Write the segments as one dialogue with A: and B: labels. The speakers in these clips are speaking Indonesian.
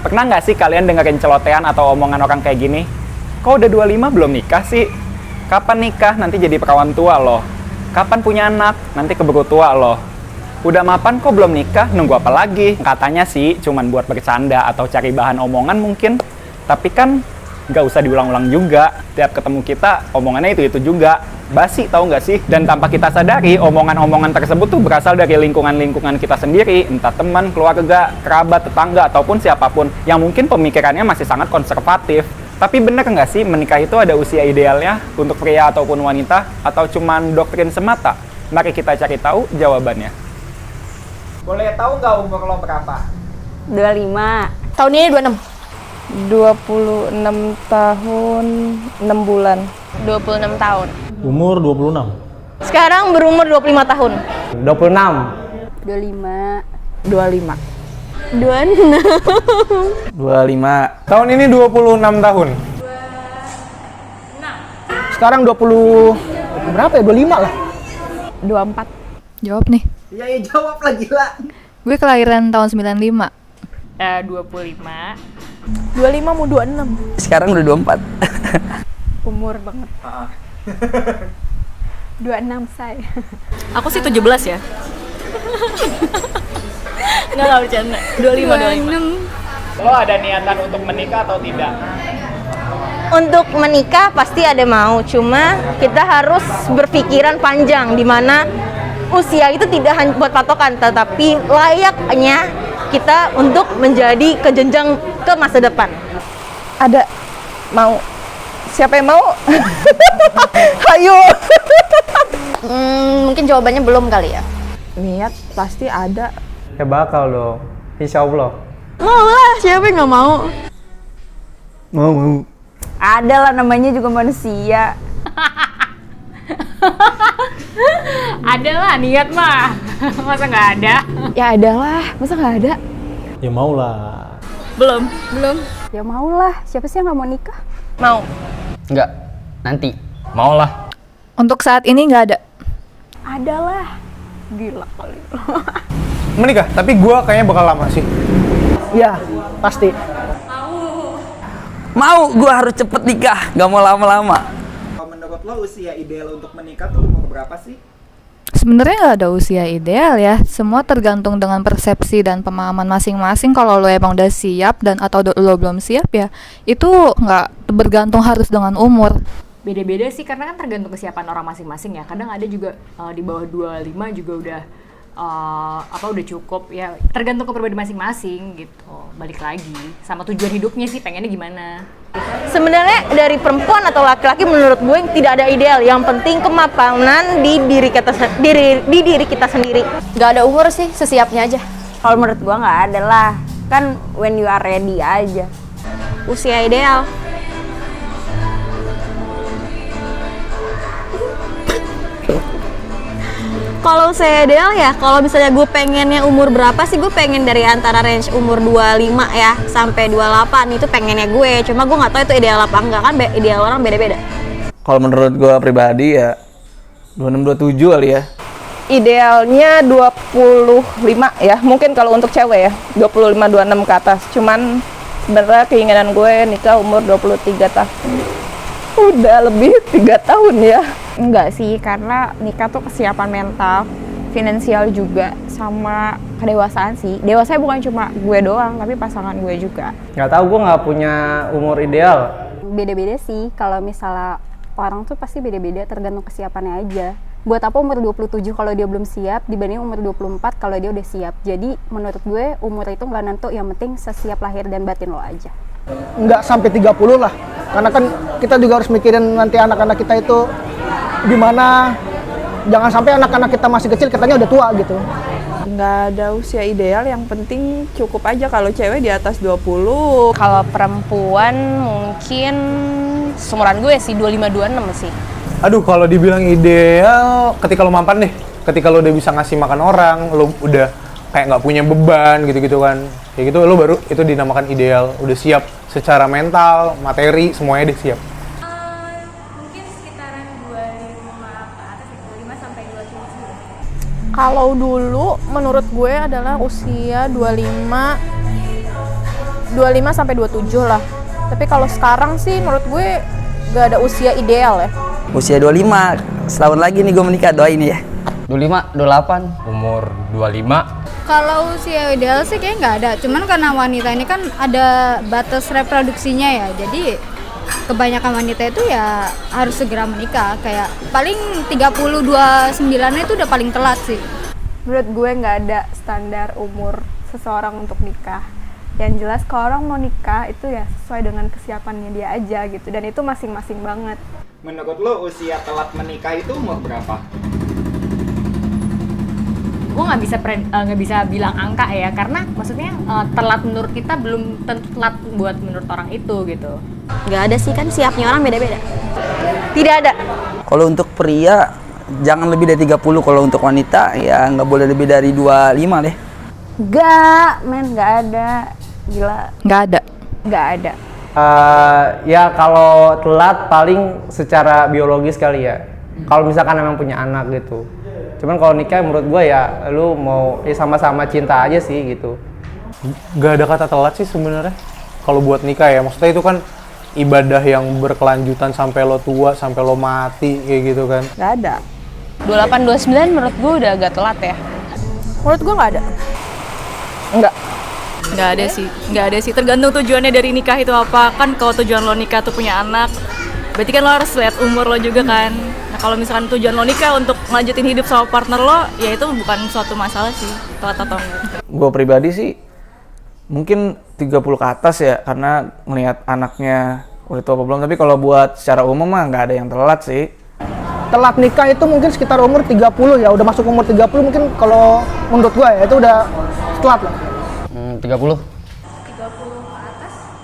A: Pernah nggak sih kalian dengerin celotehan atau omongan orang kayak gini? Kok udah 25 belum nikah sih? Kapan nikah? Nanti jadi perawan tua loh. Kapan punya anak? Nanti keburu tua loh. Udah mapan kok belum nikah? Nunggu apa lagi? Katanya sih cuman buat bercanda atau cari bahan omongan mungkin. Tapi kan nggak usah diulang-ulang juga. Tiap ketemu kita, omongannya itu-itu juga. Basi, tahu nggak sih? Dan tanpa kita sadari, omongan-omongan tersebut tuh berasal dari lingkungan-lingkungan kita sendiri. Entah teman, keluarga, kerabat, tetangga, ataupun siapapun. Yang mungkin pemikirannya masih sangat konservatif. Tapi bener nggak sih menikah itu ada usia idealnya untuk pria ataupun wanita? Atau cuman doktrin semata? Mari kita cari tahu jawabannya. Boleh tahu nggak umur lo berapa?
B: 25.
C: Tahun ini 26.
D: 26 tahun 6 bulan.
C: 26 tahun.
E: Umur 26.
C: Sekarang berumur 25 tahun.
E: 26.
B: 25.
D: 25.
C: 26.
E: 25.
F: Tahun ini 26 tahun.
D: Sekarang 20 berapa ya? 25 lah.
B: 24.
G: Jawab nih.
A: Ya jawab lah gila.
G: Gue kelahiran tahun 95.
C: 25.
D: 25 mau 26.
E: Sekarang udah 24.
B: Umur banget. 26 saya.
C: Aku sih 17 ya. Nggak bercanda. 25.
A: Lo ada niatan untuk menikah atau tidak?
C: Untuk menikah pasti ada mau, cuma kita harus berpikiran panjang di mana usia itu tidak hanya buat patokan, tetapi layaknya kita untuk menjadi ke jenjang ke masa depan.
D: Ada mau. Siapa yang mau? Hayo.
C: Mungkin jawabannya belum kali ya.
D: Niat pasti ada.
F: Ya bakal dong. Insya Allah.
C: Mau lah, siapa yang nggak mau?
F: Mau.
B: Ada lah, namanya juga manusia.
C: Ada lah, niat mah. Masa nggak ada?
D: Ya ada lah, masa nggak ada?
E: Ya mau lah.
C: Belum.
B: Ya maulah, siapa sih yang nggak mau nikah?
C: Mau.
H: Enggak, nanti. Mau lah.
G: Untuk saat ini nggak ada.
B: Ada lah. Gila kali.
F: Menikah, tapi gue kayaknya bakal lama sih.
D: Ya, pasti.
H: Mau, gua harus cepet nikah. Gak mau lama-lama.
A: Kalau menurut lo usia ideal untuk menikah tuh umur berapa sih?
G: Sebenarnya nggak ada usia ideal ya. Semua tergantung dengan persepsi dan pemahaman masing-masing. Kalau lo emang udah siap dan atau lo belum siap ya, itu nggak bergantung harus dengan umur.
I: Beda-beda sih karena kan tergantung kesiapan orang masing-masing ya. Kadang ada juga di bawah 25 juga udah udah cukup ya, tergantung kepribadian masing-masing gitu. Balik lagi sama tujuan hidupnya sih, pengennya gimana.
C: Sebenarnya dari perempuan atau laki-laki menurut gue tidak ada ideal. Yang penting kemapanan di diri kita sendiri.
B: Gak ada umur sih, sesiapnya aja. Kalau menurut gua nggak ada lah. Kan when you are ready aja.
C: Usia ideal. Kalau saya ideal ya, kalau misalnya gue pengennya umur berapa sih, gue pengen dari antara range umur 25 ya sampai 28 itu pengennya gue. Cuma gue nggak tahu itu ideal apa enggak, kan ideal orang beda-beda.
H: Kalau menurut gua pribadi ya 26-27 kali ya.
D: Idealnya 25 ya. Mungkin kalau untuk cewek ya, 25-26 ke atas. Cuman sebenarnya keinginan gue nikah umur 23 tahun. Udah lebih 3 tahun ya.
B: Enggak sih, karena nikah tuh kesiapan mental, finansial juga, sama kedewasaan sih. Dewasanya bukan cuma gue doang, tapi pasangan gue juga.
F: Nggak tahu, gue nggak punya umur ideal.
B: Beda-beda sih, kalau misalnya orang tuh pasti beda-beda tergantung kesiapannya aja. Buat apa umur 27 kalau dia belum siap dibanding umur 24 kalau dia udah siap. Jadi menurut gue umur itu nggak nentu, yang penting sesiap lahir dan batin lo aja.
D: Nggak sampai 30 lah. Karena kan kita juga harus mikirin nanti anak-anak kita itu gimana. Jangan sampai anak-anak kita masih kecil, kitanya udah tua gitu.
J: Nggak ada usia ideal, yang penting cukup aja kalau cewek di atas 20.
C: Kalau perempuan mungkin seumuran gue sih 25-26 sih.
F: Aduh, kalau dibilang ideal, ketika lo mampan deh. Ketika lo udah bisa ngasih makan orang, lo udah kayak nggak punya beban gitu-gitu kan. Kayak gitu lo baru itu dinamakan ideal. Udah siap secara mental, materi, semuanya deh siap.
K: Mungkin sekitaran 25 ke atas, 25 sampai 27.
J: Kalau dulu menurut gue adalah usia 25
D: 25 sampai 27 lah. Tapi kalau sekarang sih menurut gue gak ada usia ideal ya.
E: Usia 25, setahun lagi nih gue menikah, doain ya.
H: 25, 28.
L: Umur 25.
M: Kalau usia ideal sih kayaknya nggak ada. Cuman karena wanita ini kan ada batas reproduksinya ya. Jadi kebanyakan wanita itu ya harus segera menikah. Kayak paling 32-29 itu udah paling telat sih.
J: Menurut gue nggak ada standar umur seseorang untuk nikah. Yang jelas kalau orang mau nikah itu ya sesuai dengan kesiapannya dia aja gitu. Dan itu masing-masing banget.
A: Menurut lo usia telat menikah itu umur berapa?
I: Gue nggak bisa bilang angka ya, karena maksudnya telat menurut kita belum tentu telat buat menurut orang itu gitu.
C: Nggak ada sih, kan siapnya orang beda-beda. Tidak ada.
E: Kalau untuk pria, jangan lebih dari 30. Kalau untuk wanita, ya nggak boleh lebih dari 25 deh.
B: Nggak ada. Gila.
G: Nggak ada.
B: Nggak ada.
E: Ya kalau telat paling secara biologis kali ya. Kalau misalkan emang punya anak gitu. Cuman kalau nikah menurut gue ya lu mau sama-sama cinta aja sih gitu.
F: Gak ada kata telat sih sebenarnya. Kalau buat nikah ya, maksudnya itu kan ibadah yang berkelanjutan sampai lo tua, sampai lo mati kayak gitu kan.
D: Gak ada. 28-29 menurut gue udah agak telat ya. Menurut gue gak ada. Enggak.
N: Nggak ada sih. Tergantung tujuannya dari nikah itu apa. Kan kalau tujuan lo nikah tuh punya anak, berarti kan lo harus lihat umur lo juga kan. Nah kalau misalkan tujuan lo nikah untuk melanjutin hidup sama partner lo, ya itu bukan suatu masalah sih, telat atau enggak.
H: Gue pribadi sih mungkin 30 ke atas ya, karena ngelihat anaknya udah tua apa belum. Tapi kalau buat secara umum mah nggak ada yang telat sih.
O: Telat nikah itu mungkin sekitar umur 30 ya, udah masuk umur 30 mungkin kalau menurut gue ya itu udah telat lah.
H: 30.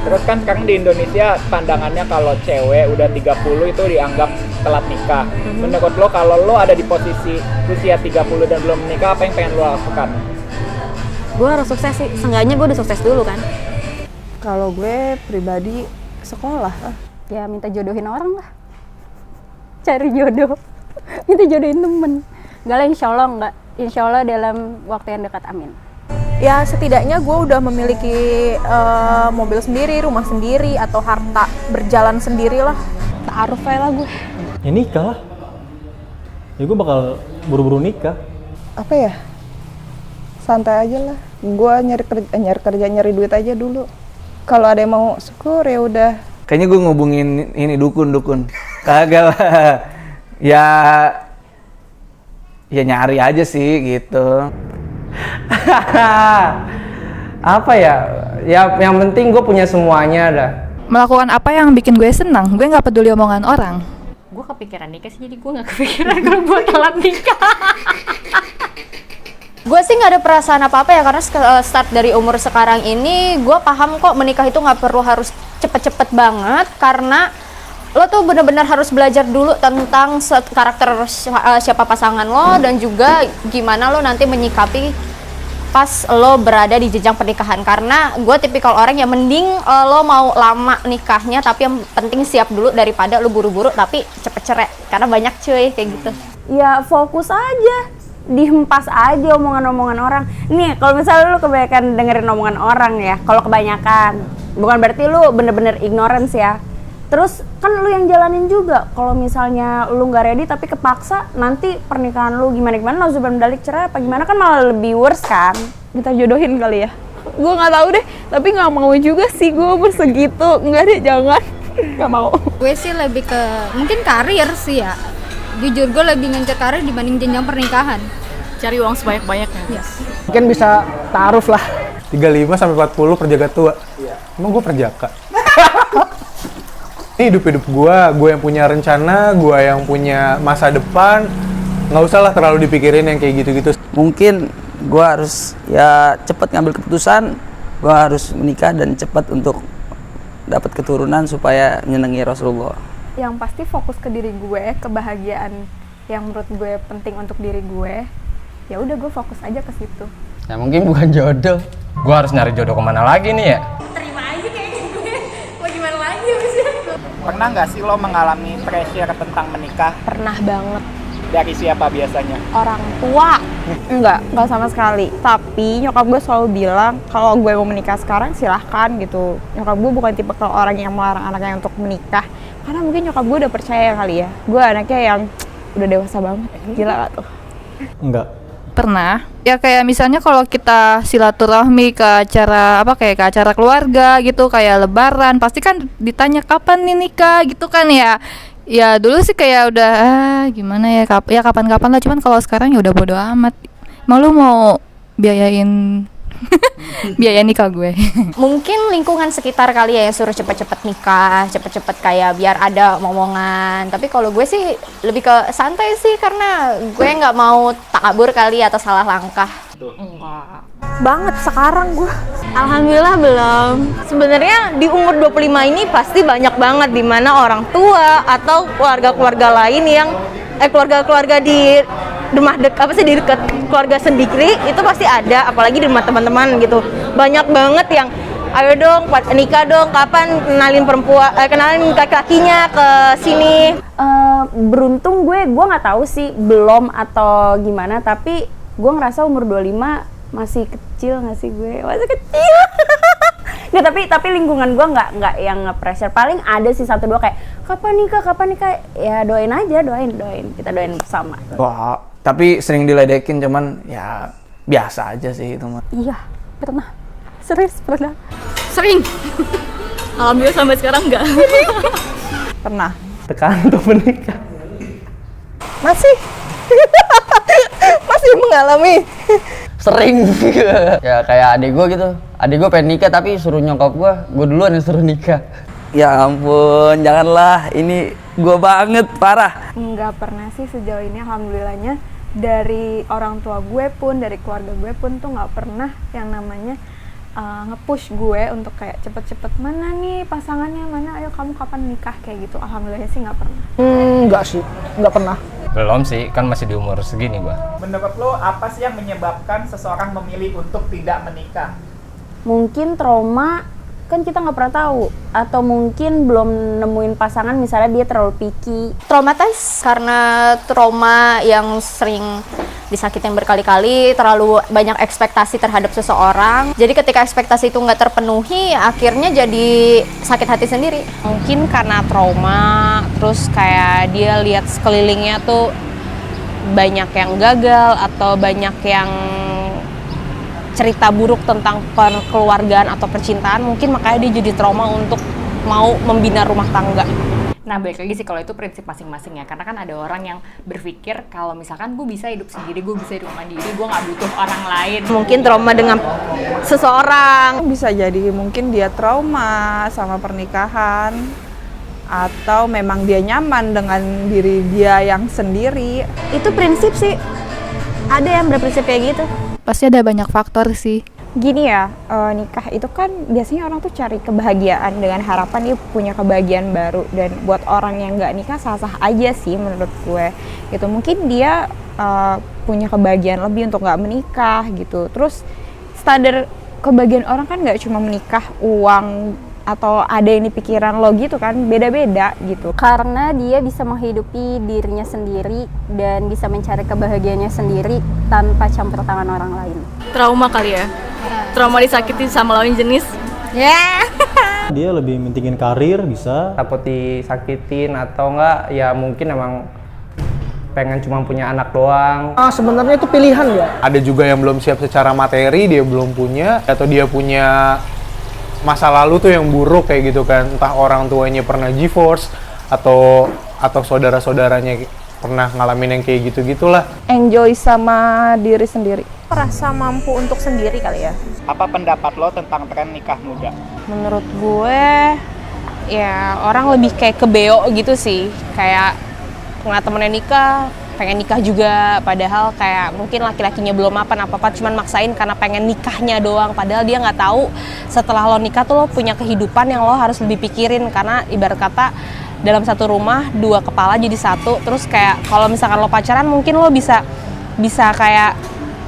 A: Terus kan sekarang di Indonesia pandangannya kalau cewek udah 30 itu dianggap telat nikah. Menurut lo kalau lo ada di posisi usia 30 dan belum menikah, apa yang pengen lo lakukan?
C: Gue harus sukses sih, seenggaknya gue udah sukses dulu kan.
J: Kalau gue pribadi sekolah lah.
B: Ya minta jodohin orang lah. Cari jodoh. Minta jodohin temen. Enggak lah, insya Allah dalam waktu yang dekat, amin.
D: Ya setidaknya gue udah memiliki mobil sendiri, rumah sendiri, atau harta berjalan sendiri lah.
B: Ta'aruf aja lah gue.
E: Ya nikah lah. Ya gue bakal buru-buru nikah.
D: Apa ya? Santai aja lah. Gue nyari duit aja dulu. Kalau ada yang mau syukur ya udah.
H: Kayaknya gue ngubungin ini dukun. Kagak lah. Ya nyari aja sih gitu. Apa ya? Ya yang penting gue punya semuanya dah.
G: Melakukan apa yang bikin gue senang. Gue nggak peduli omongan orang.
I: Gue kepikiran nikah sih, jadi gue nggak kepikiran kalau buat telat nikah.
C: Gue sih nggak ada perasaan apa-apa ya, karena start dari umur sekarang ini gue paham kok menikah itu nggak perlu harus cepet-cepet banget, karena lo tuh bener-bener harus belajar dulu tentang karakter siapa pasangan lo, dan juga gimana lo nanti menyikapi pas lo berada di jenjang pernikahan. Karena gue tipikal orang yang mending lo mau lama nikahnya tapi yang penting siap dulu daripada lo buru-buru tapi cepet cerai, karena banyak cuy kayak gitu.
B: Ya fokus aja, dihempas aja omongan-omongan orang. Nih kalau misalnya lu kebanyakan dengerin omongan orang ya, kalau kebanyakan, bukan berarti lu bener-bener ignorance ya. Terus kan lu yang jalanin juga. Kalau misalnya lu nggak ready tapi kepaksa, nanti pernikahan lu gimana-gimana, nauzubillah min dzalik, cerai apa gimana, kan malah lebih worse kan.
J: Kita jodohin kali ya. Gue nggak tahu deh, tapi nggak mau juga sih gue umur segitu. Nggak deh, jangan. Nggak mau.
M: Gue sih lebih ke mungkin karir sih ya. Jujur gue lebih ngincer karir dibanding jenjang pernikahan.
N: Cari uang sebanyak-banyaknya.
M: Yes.
O: Mungkin bisa ta'aruf lah.
F: 35 sampai 40 perjaka tua. Emang gue perjaka? Ini hidup gue yang punya rencana, gue yang punya masa depan. Nggak usah lah terlalu dipikirin yang kayak gitu-gitu.
E: Mungkin gue harus ya cepat ngambil keputusan. Gue harus menikah dan cepat untuk dapat keturunan supaya menyenangi Rasulullah.
J: Yang pasti fokus ke diri gue, kebahagiaan yang menurut gue penting untuk diri gue. Ya udah, gue fokus aja ke situ.
L: Ya mungkin bukan jodoh. Gue harus nyari jodoh kemana lagi nih ya?
K: Terima aja kayaknya gue. Mau gimana lagi abisnya?
A: Pernah nggak sih lo mengalami pressure tentang menikah?
D: Pernah banget.
A: dari siapa biasanya?
C: Orang tua. Enggak sama sekali. Tapi nyokap gue selalu bilang kalau gue mau menikah sekarang silahkan gitu. Nyokap gue bukan tipe orang yang melarang anaknya untuk menikah. Karena mungkin nyokap gue udah percaya kali ya. Gue anaknya yang udah dewasa banget. Gila gak tuh?
F: Enggak.
G: Pernah. Ya kayak misalnya kalau kita silaturahmi ke acara kayak ke acara keluarga gitu, kayak lebaran, pasti kan ditanya kapan nih nikah gitu kan ya. Ya dulu sih kayak udah gimana ya, kapan-kapan lah, cuman kalau sekarang ya udah bodo amat. Malu mau biayain biaya nikah gue.
C: Mungkin lingkungan sekitar kali ya yang suruh cepet-cepet nikah, cepet-cepet kayak biar ada omongan. Tapi kalau gue sih lebih ke santai sih, karena gue nggak mau takabur kali atau salah langkah. Enggak banget sekarang gue. Alhamdulillah belum. Sebenarnya di umur 25 ini pasti banyak banget di mana orang tua atau keluarga-keluarga lain yang keluarga-keluarga di rumah di dekat keluarga sendiri itu pasti ada, apalagi di rumah teman-teman gitu. Banyak banget yang ayo dong nikah dong, kapan kenalin perempuan, kenalin laki-lakinya ke sini. Beruntung gue nggak tahu sih belum atau gimana, tapi gue ngerasa umur 25 masih kecil nggak sih gue? Masih kecil. Nggak, tapi lingkungan gue nggak yang nge-pressure. Paling ada sih 1-2 kayak kapan nikah, ya doain aja, doain. Kita doain bersama.
H: Wah, tapi sering diledekin, cuman ya biasa aja sih itu mah.
B: Iya, pernah. Serius pernah.
N: Sering. Alhamdulillah sampai sekarang enggak.
D: Pernah.
E: Tekanan untuk menikah.
D: Masih mengalami.
P: Sering. Ya kayak adik gue gitu. Adik gue pengen nikah tapi suruh nyokap gue duluan yang suruh nikah. Ya ampun, janganlah, ini gue banget, parah.
J: Nggak pernah sih sejauh ini, alhamdulillahnya. Dari orang tua gue pun, dari keluarga gue pun tuh nggak pernah yang namanya nge-push gue untuk kayak cepet-cepet mana nih pasangannya, mana ayo kamu kapan nikah, kayak gitu. Alhamdulillahnya sih nggak pernah.
O: Enggak sih, nggak pernah.
L: Belum sih, kan masih di umur segini gua.
A: Menurut lo apa sih yang menyebabkan seseorang memilih untuk tidak menikah?
C: Mungkin trauma, kan kita nggak pernah tahu, atau mungkin belum nemuin pasangan, misalnya dia terlalu picky, traumatis karena trauma yang sering disakitin berkali-kali, terlalu banyak ekspektasi terhadap seseorang, jadi ketika ekspektasi itu nggak terpenuhi, akhirnya jadi sakit hati sendiri. Mungkin karena trauma, terus kayak dia lihat sekelilingnya tuh banyak yang gagal atau banyak yang cerita buruk tentang perkeluargaan atau percintaan, mungkin makanya dia jadi trauma untuk mau membina rumah tangga.
I: Nah, balik lagi sih kalau itu prinsip masing-masing ya, karena kan ada orang yang berpikir kalau misalkan gue bisa hidup sendiri, gue bisa hidup mandiri, gue nggak butuh orang lain.
C: Mungkin trauma dengan seseorang.
D: Bisa jadi mungkin dia trauma sama pernikahan, atau memang dia nyaman dengan diri dia yang sendiri.
C: Itu prinsip sih, ada yang berprinsip kayak gitu.
G: Pasti ada banyak faktor sih.
C: Gini ya, nikah itu kan biasanya orang tuh cari kebahagiaan dengan harapan dia punya kebahagiaan baru. Dan buat orang yang nggak nikah sah-sah aja sih menurut gue. Gitu, mungkin dia punya kebahagiaan lebih untuk nggak menikah gitu. Terus standar kebahagiaan orang kan nggak cuma menikah, uang, atau ada yang di pikiran lo gitu kan, beda-beda gitu. Karena dia bisa menghidupi dirinya sendiri dan bisa mencari kebahagiaannya sendiri tanpa campur tangan orang lain.
N: Trauma kali ya? Trauma disakiti sama lawan jenis.
C: Ya.
Q: Dia lebih mentingin karir, bisa.
E: Takut disakitin atau enggak, ya mungkin emang pengen cuma punya anak doang.
O: Sebenarnya itu pilihan ya.
F: Ada juga yang belum siap secara materi, dia belum punya, atau dia punya masa lalu tuh yang buruk kayak gitu kan, entah orang tuanya pernah divorce atau saudara-saudaranya pernah ngalamin yang kayak gitu-gitulah.
D: Enjoy sama diri sendiri.
C: Merasa mampu untuk sendiri kali ya.
A: Apa pendapat lo tentang tren nikah muda?
C: Menurut gue ya orang lebih kayak kebeo gitu sih, kayak ngeliat temennya nikah, pengen nikah juga, padahal kayak mungkin laki-lakinya belum apa-apa, cuman maksain karena pengen nikahnya doang, padahal dia nggak tahu setelah lo nikah tuh lo punya kehidupan yang lo harus lebih pikirin, karena ibarat kata dalam satu rumah dua kepala jadi satu. Terus kayak kalau misalkan lo pacaran mungkin lo bisa kayak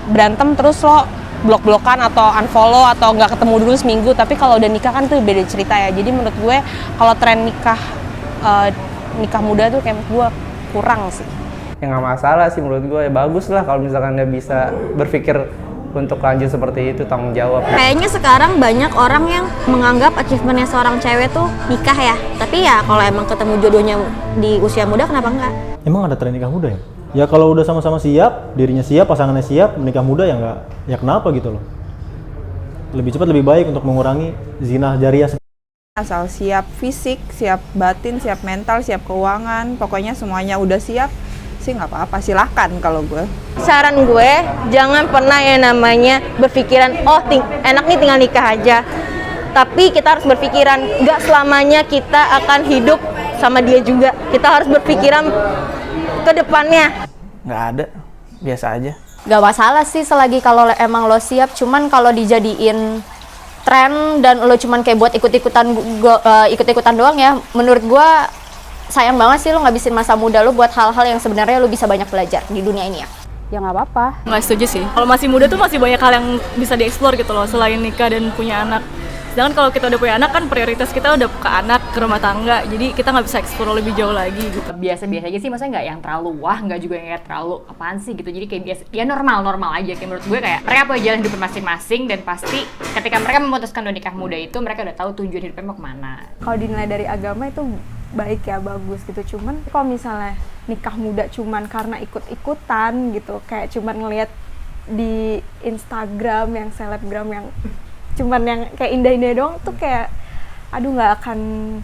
C: berantem terus lo blok-blokan atau unfollow atau nggak ketemu dulu seminggu, tapi kalau udah nikah kan tuh beda cerita ya. Jadi menurut gue kalau tren nikah muda tuh kayak menurut gue kurang sih.
E: ya nggak masalah sih menurut gue. Ya bagus lah kalau misalkan dia bisa berpikir untuk lanjut seperti itu, tanggung jawab.
C: Kayaknya sekarang banyak orang yang menganggap achievementnya seorang cewek tuh nikah ya. Tapi ya kalau emang ketemu jodohnya di usia muda, kenapa enggak?
Q: Emang ada tren nikah muda ya? Ya kalau udah sama-sama siap, dirinya siap, pasangannya siap, menikah muda ya nggak, ya kenapa gitu loh. Lebih cepat lebih baik untuk mengurangi zina jariah.
D: Asal siap fisik, siap batin, siap mental, siap keuangan, pokoknya semuanya udah siap sih nggak apa-apa, silahkan kalau gue.
C: Saran gue, jangan pernah yang namanya berpikiran, oh enak nih tinggal nikah aja. Tapi kita harus berpikiran, nggak selamanya kita akan hidup sama dia juga. Kita harus berpikiran ke depannya.
H: Nggak ada, biasa aja.
R: Gak masalah sih selagi kalau emang lo siap, cuman kalau dijadiin tren dan lo cuman kayak buat ikut-ikutan doang ya, menurut gue sayang banget sih lo ngabisin masa muda lo buat hal-hal yang sebenarnya lo bisa banyak belajar di dunia ini ya.
B: Ya nggak apa-apa.
N: Nggak setuju sih. Kalau masih muda tuh masih banyak hal yang bisa dieksplor gitu loh, selain nikah dan punya anak. Sedangkan kalau kita udah punya anak kan prioritas kita udah ke anak, ke rumah tangga, jadi kita nggak bisa eksplor lebih jauh lagi gitu.
I: Biasa-biasa aja sih, maksudnya nggak yang terlalu wah, nggak juga yang kayak terlalu apaan sih gitu. Jadi kayak biasa, ya normal aja. Kayak menurut gue kayak mereka punya jalan hidup masing-masing, dan pasti ketika mereka memutuskan untuk nikah muda itu, mereka udah tahu tujuan hidupnya mau kemana.
J: Kalau dinilai dari agama itu baik ya, bagus gitu. Cuman kalau misalnya nikah muda cuman karena ikut-ikutan gitu, kayak cuman ngelihat di Instagram yang selebgram yang cuman yang kayak indah-indah doang tuh kayak aduh nggak akan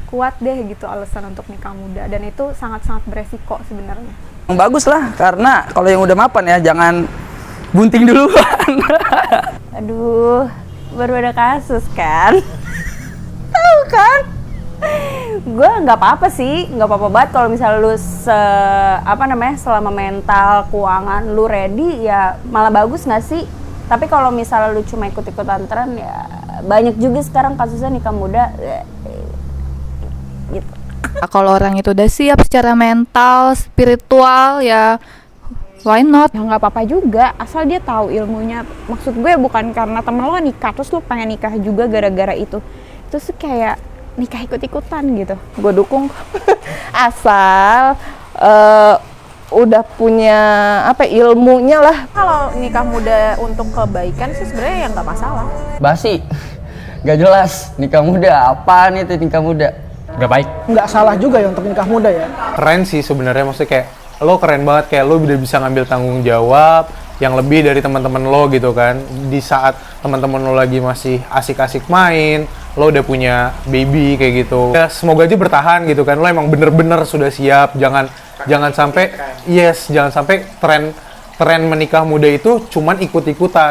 J: kuat deh gitu alasan untuk nikah muda, dan itu sangat-sangat beresiko sebenarnya.
P: Bagus lah, karena kalau yang udah mapan ya jangan bunting duluan.
C: Aduh, baru ada kasus kan? Tahu kan? Gue nggak apa-apa sih, nggak apa-apa banget kalau misalnya lu selama mental, keuangan lu ready ya malah bagus nggak sih? Tapi kalau misalnya lu cuma ikut-ikutan tren ya banyak juga sekarang kasusnya nikah muda gitu.
G: Kalau orang itu udah siap secara mental, spiritual ya why not?
D: Ya nggak apa-apa juga, asal dia tahu ilmunya. Maksud gue bukan karena temen lo nikah terus lo pengen nikah juga gara-gara itu. Itu sih kayak nikah ikut-ikutan gitu. Gue dukung asal udah punya ilmunya lah.
C: Kalau nikah muda untuk kebaikan sih sebenarnya ya nggak masalah.
P: Basi, gak jelas. Nikah muda, apaan itu nikah muda?
L: Gak baik.
O: Nggak salah juga ya untuk nikah muda ya.
F: Keren sih sebenarnya, maksudnya kayak lo keren banget, kayak lo udah bisa ngambil tanggung jawab yang lebih dari teman-teman lo gitu kan. Di saat teman-teman lo lagi masih asik-asik main, lo udah punya baby kayak gitu. Ya, semoga aja bertahan gitu kan. Lo emang bener-bener sudah siap, jangan sampai tren menikah muda itu cuman ikut-ikutan.